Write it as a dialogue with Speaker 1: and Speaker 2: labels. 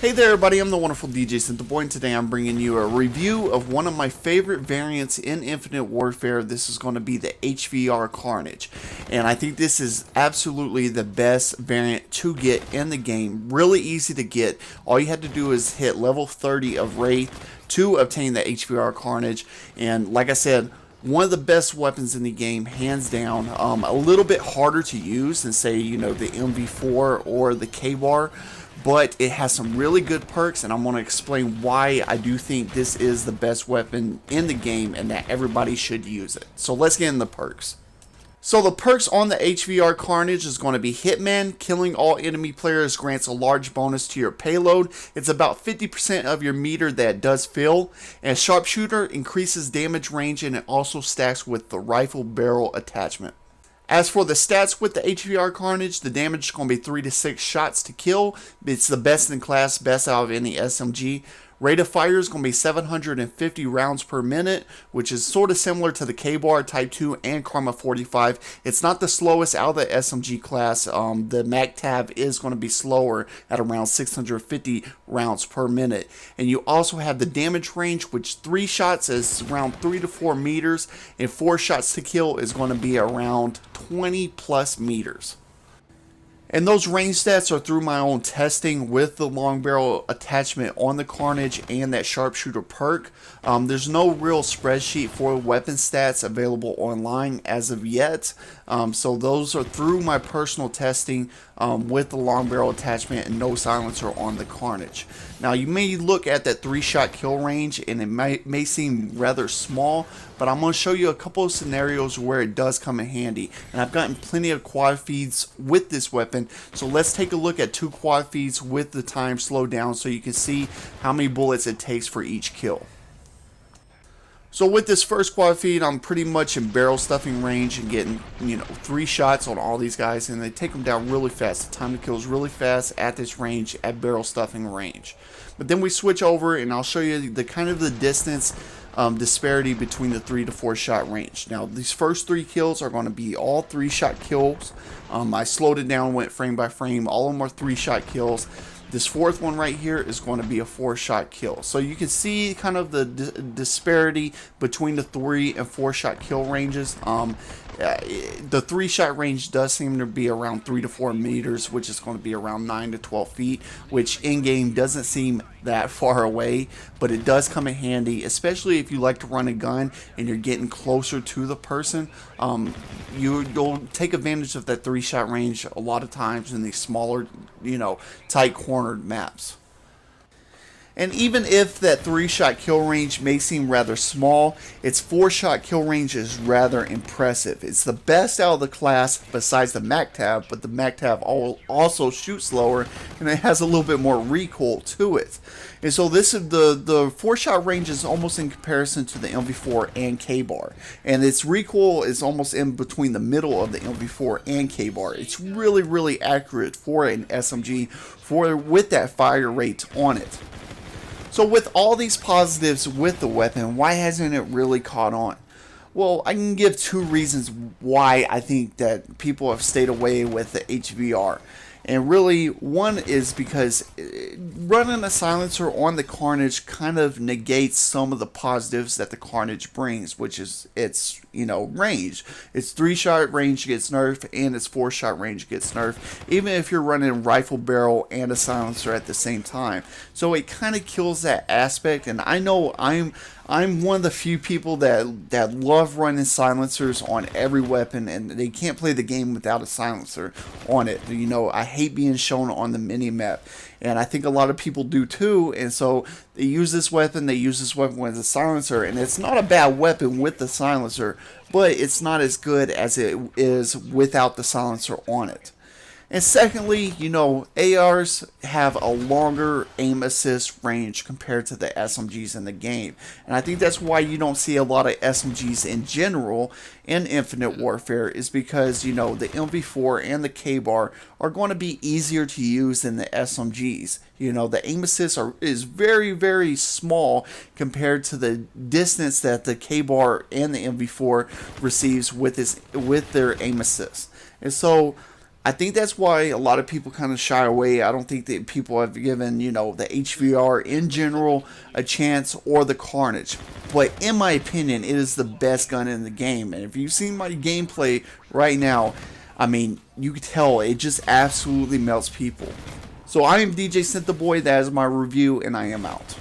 Speaker 1: Hey there everybody, I'm the wonderful DJ Synthboy, and today I'm bringing you a review of one of my favorite variants in Infinite Warfare. This is going to be the HVR Carnage, and I think this is absolutely the best variant to get in the game. Really easy to get. All you had to do is hit level 30 of Wraith to obtain the HVR Carnage, and like I said, one of the best weapons in the game, hands down. A little bit harder to use than, say, the MV4 or the K-Bar, but it has some really good perks, and I'm going to explain why I do think this is the best weapon in the game and that everybody should use it. So let's get in the perks. So the perks on the HVR Carnage is going to be Hitman. Killing all enemy players grants a large bonus to your payload. It's about 50% of your meter that does fill. And Sharpshooter increases damage range, and it also stacks with the rifle barrel attachment. As for the stats with the HVR Carnage, the damage is going to be 3 to 6 shots to kill. It's the best in class, best out of any SMG. Rate of fire is going to be 750 rounds per minute, which is sort of similar to the K-Bar, Type 2, and Karma 45. It's not the slowest out of the SMG class. The MAC-TAV is going to be slower at around 650 rounds per minute. And you also have the damage range, which 3 shots is around 3 to 4 meters, and 4 shots to kill is going to be around 20 plus meters. And those range stats are through my own testing with the long barrel attachment on the Carnage and that Sharpshooter perk. There's no real spreadsheet for weapon stats available online as of yet. So those are through my personal testing with the long barrel attachment and no silencer on the Carnage. Now you may look at that 3-shot kill range and it may seem rather small, but I'm going to show you a couple of scenarios where it does come in handy. And I've gotten plenty of quad feeds with this weapon, so let's take a look at 2 quad feeds with the time slowed down so you can see how many bullets it takes for each kill. So with this first quad feed, I'm pretty much in barrel stuffing range and getting 3 shots on all these guys, and they take them down really fast. The time to kill is really fast at this range, at barrel stuffing range. But then we switch over and I'll show you the kind of the distance disparity between the 3 to 4 shot range. Now these first 3 kills are going to be all 3-shot kills. I slowed it down, went frame by frame. All of them are 3-shot kills. This fourth one right here is going to be a 4-shot kill. So you can see kind of the disparity between the 3 and 4-shot kill ranges. The 3-shot range does seem to be around 3 to 4 meters, which is going to be around 9 to 12 feet, which in-game doesn't seem that far away, but it does come in handy, especially if you like to run a gun and you're getting closer to the person. You'll take advantage of that 3-shot range a lot of times in these smaller, tight cornered maps. And even if that 3-shot kill range may seem rather small, its 4-shot kill range is rather impressive. It's the best out of the class besides the MAC-TAV, but the MAC-TAV also shoots slower and it has a little bit more recoil to it. And so this is the 4-shot range is almost in comparison to the MV4 and K-Bar. And its recoil is almost in between the middle of the MV4 and K-Bar. It's really, really accurate for an SMG with that fire rate on it. So with all these positives with the weapon, why hasn't it really caught on? Well, I can give 2 reasons why I think that people have stayed away with the HVR. And really, one is because running a silencer on the Carnage kind of negates some of the positives that the Carnage brings, which is its, range. Its 3-shot range gets nerfed and its 4-shot range gets nerfed, even if you're running rifle barrel and a silencer at the same time. So it kind of kills that aspect, and I know I'm one of the few people that love running silencers on every weapon, and they can't play the game without a silencer on it. I hate being shown on the mini-map, and I think a lot of people do too, and so they use this weapon with a silencer, and it's not a bad weapon with the silencer, but it's not as good as it is without the silencer on it. And secondly, ARs have a longer aim assist range compared to the SMGs in the game. And I think that's why you don't see a lot of SMGs in general in Infinite Warfare, is because, the MV4 and the K-Bar are going to be easier to use than the SMGs. The aim assist is very, very small compared to the distance that the K-Bar and the MV4 receives with their aim assist. And so I think that's why a lot of people kind of shy away. I don't think that people have given, the HVR in general a chance, or the Carnage. But in my opinion, it is the best gun in the game. And if you've seen my gameplay right now, I mean, you can tell it just absolutely melts people. So I am DJ Synth the Boy. That is my review, and I am out.